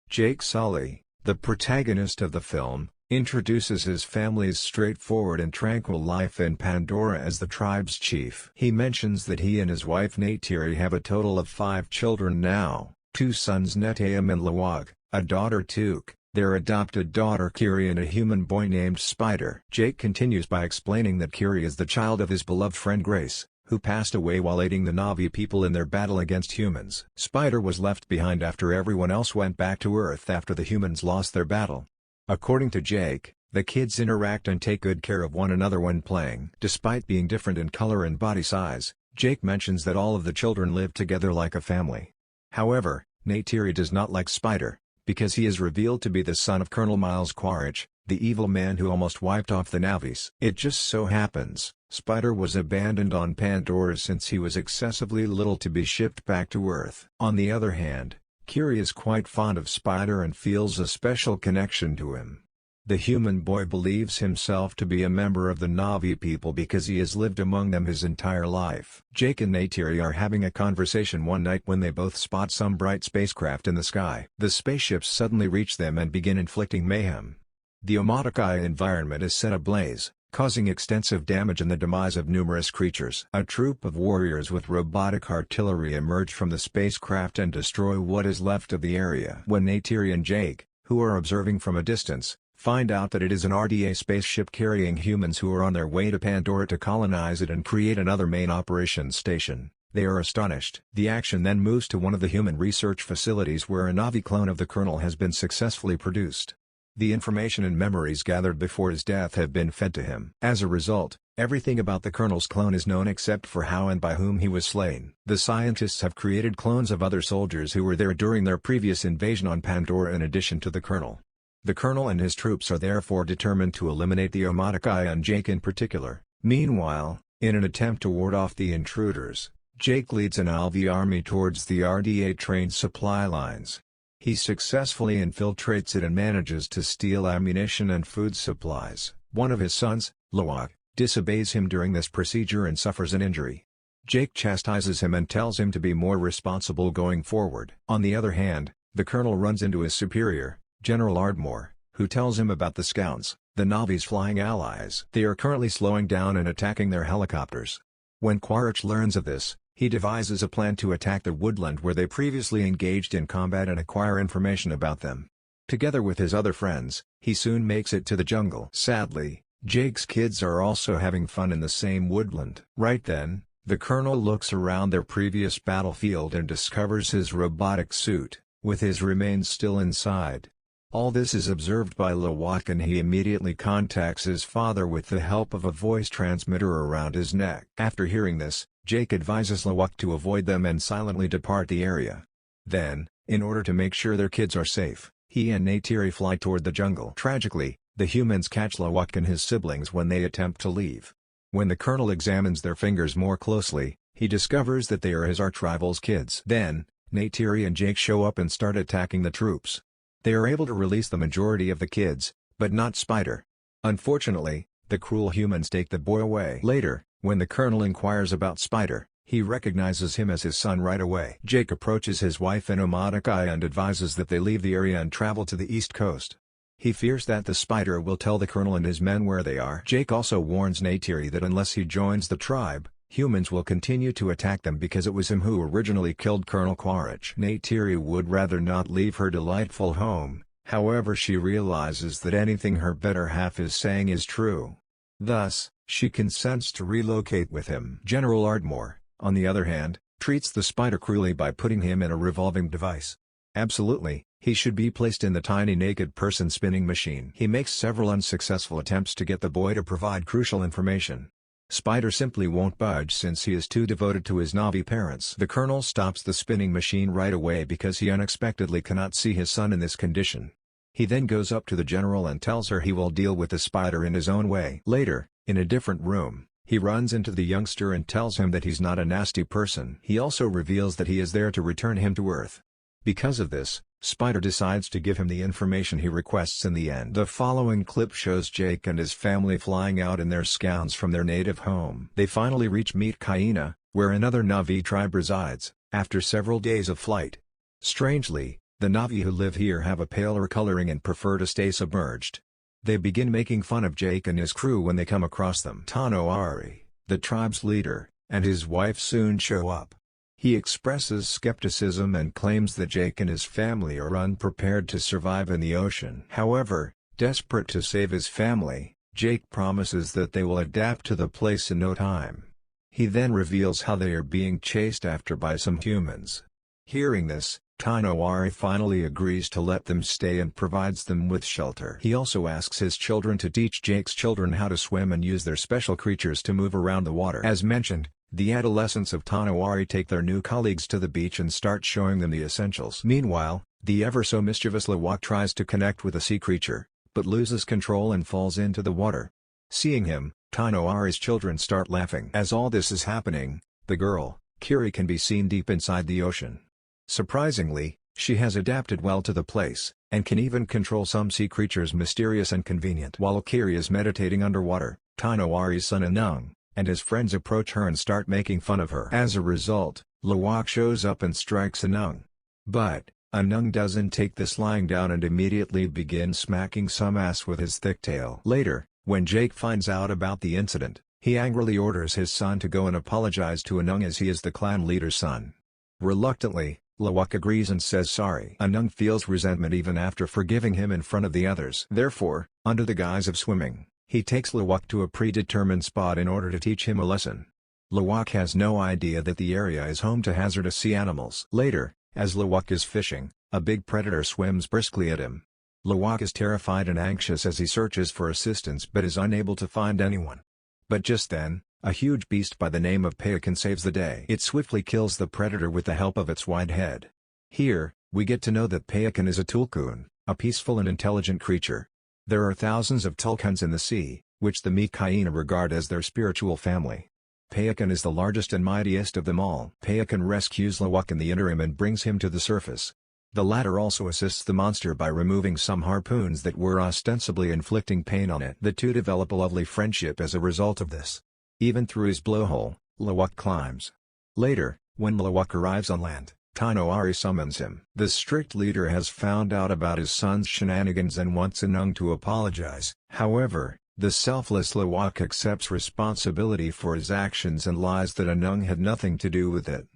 Jake Sully, the protagonist of the film, introduces his family's straightforward and tranquil life in Pandora as the tribe's chief. He mentions that he and his wife Neytiri have a total of 5 children now, 2 sons Neteyam and Lo'ak, a daughter Took, their adopted daughter Kiri and a human boy named Spider. Jake continues by explaining that Kiri is the child of his beloved friend Grace, who passed away while aiding the Na'vi people in their battle against humans. Spider was left behind after everyone else went back to Earth after the humans lost their battle. According to Jake, the kids interact and take good care of one another when playing. Despite being different in color and body size, Jake mentions that all of the children live together like a family. However, Neytiri does not like Spider, because he is revealed to be the son of Colonel Miles Quaritch, the evil man who almost wiped off the Na'vis. It just so happens, Spider was abandoned on Pandora since he was excessively little to be shipped back to Earth. On the other hand, Kiri is quite fond of Spider and feels a special connection to him. The human boy believes himself to be a member of the Na'vi people because he has lived among them his entire life. Jake and Neytiri are having a conversation one night when they both spot some bright spacecraft in the sky. The spaceships suddenly reach them and begin inflicting mayhem. The Omaticaya environment is set ablaze, causing extensive damage and the demise of numerous creatures. A troop of warriors with robotic artillery emerge from the spacecraft and destroy what is left of the area. When Neytiri and Jake, who are observing from a distance, find out that it is an RDA spaceship carrying humans who are on their way to Pandora to colonize it and create another main operations station, they are astonished. The action then moves to one of the human research facilities where a Na'vi clone of the Colonel has been successfully produced. The information and memories gathered before his death have been fed to him. As a result, everything about the Colonel's clone is known except for how and by whom he was slain. The scientists have created clones of other soldiers who were there during their previous invasion on Pandora in addition to the Colonel. The Colonel and his troops are therefore determined to eliminate the Omaticaya and Jake in particular. Meanwhile, in an attempt to ward off the intruders, Jake leads an Na'vi army towards the RDA-trained supply lines. He successfully infiltrates it and manages to steal ammunition and food supplies. One of his sons, Lo'ak, disobeys him during this procedure and suffers an injury. Jake chastises him and tells him to be more responsible going forward. On the other hand, the Colonel runs into his superior, General Ardmore, who tells him about the Scouts, the Na'vi's flying allies. They are currently slowing down and attacking their helicopters. When Quaritch learns of this, he devises a plan to attack the woodland where they previously engaged in combat and acquire information about them. Together with his other friends, he soon makes it to the jungle. Sadly, Jake's kids are also having fun in the same woodland. Right then, the Colonel looks around their previous battlefield and discovers his robotic suit, with his remains still inside. All this is observed by Lo'ak and he immediately contacts his father with the help of a voice transmitter around his neck. After hearing this, Jake advises Lo'ak to avoid them and silently depart the area. Then, in order to make sure their kids are safe, he and Neytiri fly toward the jungle. Tragically, the humans catch Lo'ak and his siblings when they attempt to leave. When the Colonel examines their fingers more closely, he discovers that they are his arch-rival's kids. Then, Neytiri and Jake show up and start attacking the troops. They are able to release the majority of the kids, but not Spider. Unfortunately, the cruel humans take the boy away. Later, when the Colonel inquires about Spider, he recognizes him as his son right away. Jake approaches his wife in Omaticaya and advises that they leave the area and travel to the east coast. He fears that the Spider will tell the Colonel and his men where they are. Jake also warns Neytiri that unless he joins the tribe, humans will continue to attack them because it was him who originally killed Colonel Quaritch. Neytiri would rather not leave her delightful home, however she realizes that anything her better half is saying is true. Thus, she consents to relocate with him. General Ardmore, on the other hand, treats the Spider cruelly by putting him in a revolving device. Absolutely, he should be placed in the tiny naked person spinning machine. He makes several unsuccessful attempts to get the boy to provide crucial information. Spider simply won't budge since he is too devoted to his Na'vi parents. The Colonel stops the spinning machine right away because he unexpectedly cannot see his son in this condition. He then goes up to the general and tells her he will deal with the Spider in his own way. Later, in a different room, he runs into the youngster and tells him that he's not a nasty person. He also reveals that he is there to return him to Earth. Because of this, Spider decides to give him the information he requests in the end. The following clip shows Jake and his family flying out in their Scouts from their native home. They finally reach Omaticaya, where another Na'vi tribe resides, after several days of flight. Strangely, The Na'vi who live here have a paler coloring and prefer to stay submerged. They begin making fun of Jake and his crew when they come across them. Tanawari, the tribe's leader, and his wife soon show up. He expresses skepticism and claims that Jake and his family are unprepared to survive in the ocean. However, desperate to save his family, Jake promises that they will adapt to the place in no time. He then reveals how they are being chased after by some humans. Hearing this, Tanawari finally agrees to let them stay and provides them with shelter. He also asks his children to teach Jake's children how to swim and use their special creatures to move around the water. As mentioned, the adolescents of Tanawari take their new colleagues to the beach and start showing them the essentials. Meanwhile, the ever-so-mischievous Lo'ak tries to connect with a sea creature, but loses control and falls into the water. Seeing him, Tanawari's children start laughing. As all this is happening, the girl, Kiri, can be seen deep inside the ocean. Surprisingly, she has adapted well to the place, and can even control some sea creatures mysterious and convenient. While Kiri is meditating underwater, Tanawari's son Anung and his friends approach her and start making fun of her. As a result, Lo'ak shows up and strikes Anung. But Anung doesn't take this lying down and immediately begins smacking some ass with his thick tail. Later, when Jake finds out about the incident, he angrily orders his son to go and apologize to Anung as he is the clan leader's son. Reluctantly, Lo'ak agrees and says sorry. Anung feels resentment even after forgiving him in front of the others. Therefore, under the guise of swimming, he takes Lo'ak to a predetermined spot in order to teach him a lesson. Lo'ak has no idea that the area is home to hazardous sea animals. Later, as Lo'ak is fishing, a big predator swims briskly at him. Lo'ak is terrified and anxious as he searches for assistance but is unable to find anyone. But just then, a huge beast by the name of Payakan saves the day. It swiftly kills the predator with the help of its wide head. Here, we get to know that Payakan is a tulkun, a peaceful and intelligent creature. There are thousands of tulkuns in the sea, which the Omaticaya regard as their spiritual family. Payakan is the largest and mightiest of them all. Payakan rescues Lo'ak in the interim and brings him to the surface. The latter also assists the monster by removing some harpoons that were ostensibly inflicting pain on it. The two develop a lovely friendship as a result of this. Even through his blowhole, Lo'ak climbs. Later, when Lo'ak arrives on land, Tanawari summons him. The strict leader has found out about his son's shenanigans and wants Anung to apologize. However, the selfless Lo'ak accepts responsibility for his actions and lies that Anung had nothing to do with it.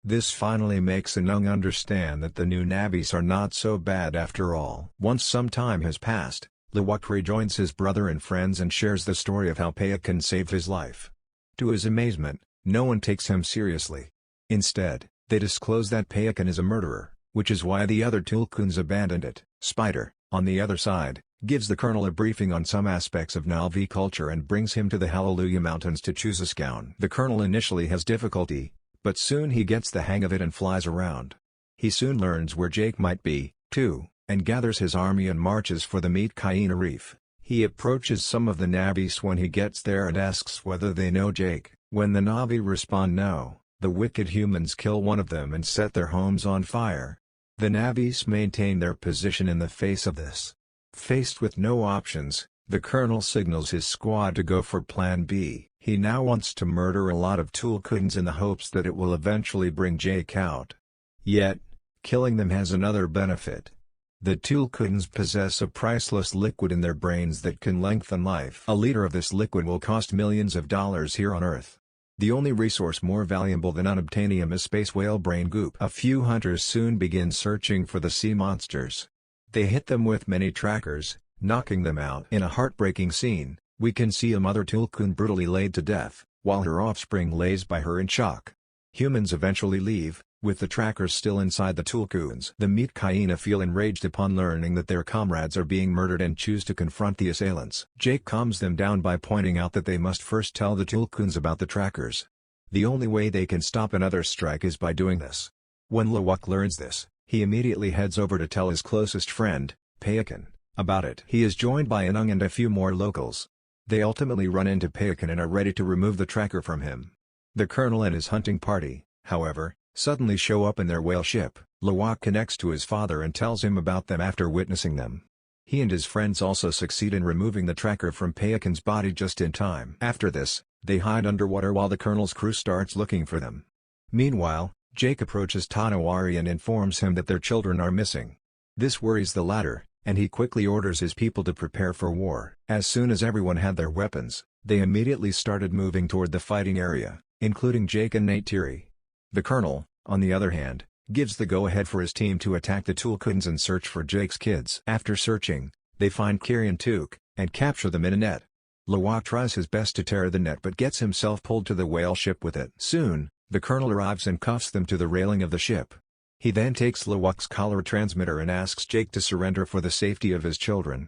This finally makes Anung understand that the new Nabis are not so bad after all. Once some time has passed, Lo'ak rejoins his brother and friends and shares the story of how Payakan saved his life. To his amazement, no one takes him seriously. Instead, they disclose that Payakan is a murderer, which is why the other tulkuns abandoned it. Spider, on the other side, gives the colonel a briefing on some aspects of Na'vi culture and brings him to the Hallelujah Mountains to choose a scout. The colonel initially has difficulty, but soon he gets the hang of it and flies around. He soon learns where Jake might be, too, and gathers his army and marches for the Omaticaya reef. He approaches some of the Nabis when he gets there and asks whether they know Jake. When the Na'vi respond no, the wicked humans kill one of them and set their homes on fire. The Nabis maintain their position in the face of this. Faced with no options, the colonel signals his squad to go for Plan B. He now wants to murder a lot of tulkuns in the hopes that it will eventually bring Jake out. Yet, killing them has another benefit. The tulkuns possess a priceless liquid in their brains that can lengthen life. A liter of this liquid will cost millions of dollars here on Earth. The only resource more valuable than unobtainium is space whale brain goop. A few hunters soon begin searching for the sea monsters. They hit them with many trackers, knocking them out. In a heartbreaking scene, we can see a mother tulkun brutally laid to death, while her offspring lays by her in shock. Humans eventually leave, with the trackers still inside the tulkuns. The Omaticaya feel enraged upon learning that their comrades are being murdered and choose to confront the assailants. Jake calms them down by pointing out that they must first tell the tulkuns about the trackers. The only way they can stop another strike is by doing this. When Lo'ak learns this, he immediately heads over to tell his closest friend, Payakan, about it. He is joined by Anung and a few more locals. They ultimately run into Payakan and are ready to remove the tracker from him. The colonel and his hunting party, however, suddenly show up in their whale ship. Lo'ak connects to his father and tells him about them after witnessing them. He and his friends also succeed in removing the tracker from Payakan's body just in time. After this, they hide underwater while the colonel's crew starts looking for them. Meanwhile, Jake approaches Tanawari and informs him that their children are missing. This worries the latter, and he quickly orders his people to prepare for war. As soon as everyone had their weapons, they immediately started moving toward the fighting area, including Jake and Neytiri. The Colonel, on the other hand, gives the go-ahead for his team to attack the Tulkuns and search for Jake's kids. After searching, they find Kiri and Tuk, and capture them in a net. Lo'ak tries his best to tear the net but gets himself pulled to the whale ship with it. Soon, the Colonel arrives and cuffs them to the railing of the ship. He then takes Lo'ak's collar transmitter and asks Jake to surrender for the safety of his children.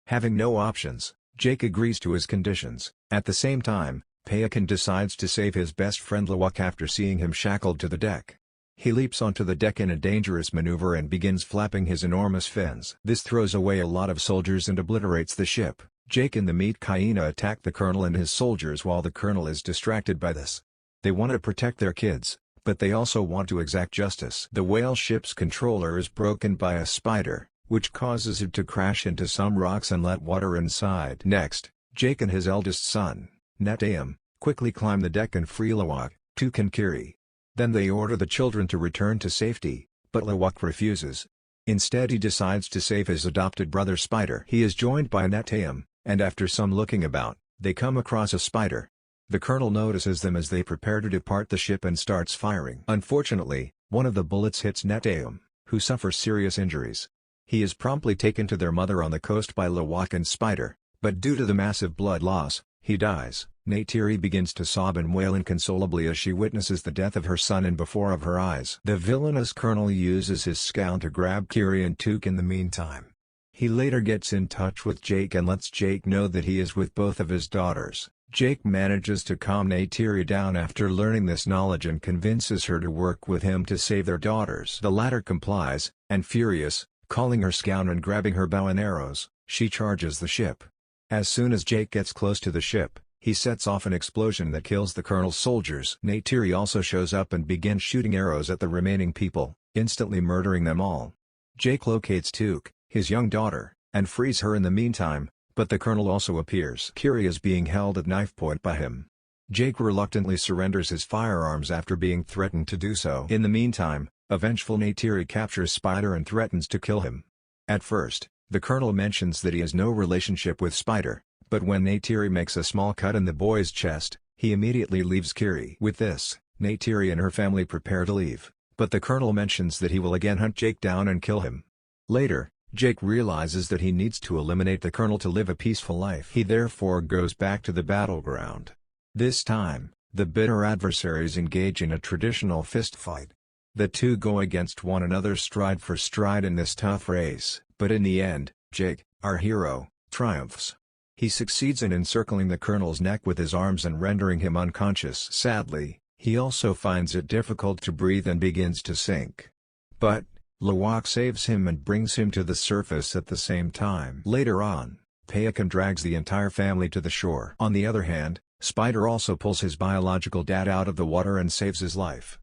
Having no options, Jake agrees to his conditions. At the same time, Payakan decides to save his best friend Lo'ak after seeing him shackled to the deck. He leaps onto the deck in a dangerous maneuver and begins flapping his enormous fins. This throws away a lot of soldiers and obliterates the ship. Jake and the Omaticaya attack the Colonel and his soldiers while the Colonel is distracted by this. They want to protect their kids, but they also want to exact justice. The whale ship's controller is broken by a spider, which causes it to crash into some rocks and let water inside. Next, Jake and his eldest son, Neteyam, quickly climb the deck and free Lo'ak, Tuk and Kiri. Then they order the children to return to safety, but Lo'ak refuses. Instead he decides to save his adopted brother Spider. He is joined by Neteyam, and after some looking about, they come across a spider. The Colonel notices them as they prepare to depart the ship and starts firing. Unfortunately, one of the bullets hits Neteyam, who suffers serious injuries. He is promptly taken to their mother on the coast by Lo'ak and Spider, but due to the massive blood loss, he dies. Neytiri begins to sob and wail inconsolably as she witnesses the death of her son and before of her eyes. The villainous Colonel uses his scowl to grab Kiri and Tuk in the meantime. He later gets in touch with Jake and lets Jake know that he is with both of his daughters. Jake manages to calm Neytiri down after learning this knowledge and convinces her to work with him to save their daughters. The latter complies, and furious, calling her scout and grabbing her bow and arrows, she charges the ship. As soon as Jake gets close to the ship, he sets off an explosion that kills the Colonel's soldiers. Neytiri also shows up and begins shooting arrows at the remaining people, instantly murdering them all. Jake locates Tuk, his young daughter, and frees her in the meantime, but the Colonel also appears. Kiri is being held at knife point by him. Jake reluctantly surrenders his firearms after being threatened to do so. In the meantime, a vengeful Neytiri captures Spider and threatens to kill him. At first, the Colonel mentions that he has no relationship with Spider, but when Neytiri makes a small cut in the boy's chest, he immediately leaves Kiri. With this, Neytiri and her family prepare to leave, but the Colonel mentions that he will again hunt Jake down and kill him. Later, Jake realizes that he needs to eliminate the Colonel to live a peaceful life. He therefore goes back to the battleground. This time, the bitter adversaries engage in a traditional fist fight. The two go against one another stride for stride in this tough race, but in the end, Jake, our hero, triumphs. He succeeds in encircling the Colonel's neck with his arms and rendering him unconscious. Sadly, he also finds it difficult to breathe and begins to sink. But Lo'ak saves him and brings him to the surface at the same time. Later on, Payakan drags the entire family to the shore. On the other hand, Spider also pulls his biological dad out of the water and saves his life.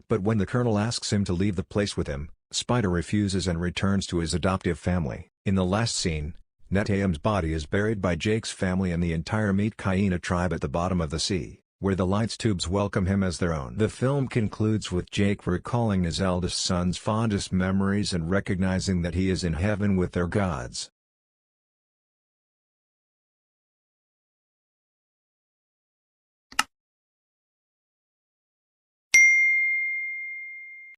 But when the Colonel asks him to leave the place with him, Spider refuses and returns to his adoptive family. In the last scene, Neteyam's body is buried by Jake's family and the entire Omaticaya tribe at the bottom of the sea, where the lights tubes welcome him as their own. The film concludes with Jake recalling his eldest son's fondest memories and recognizing that he is in heaven with their gods.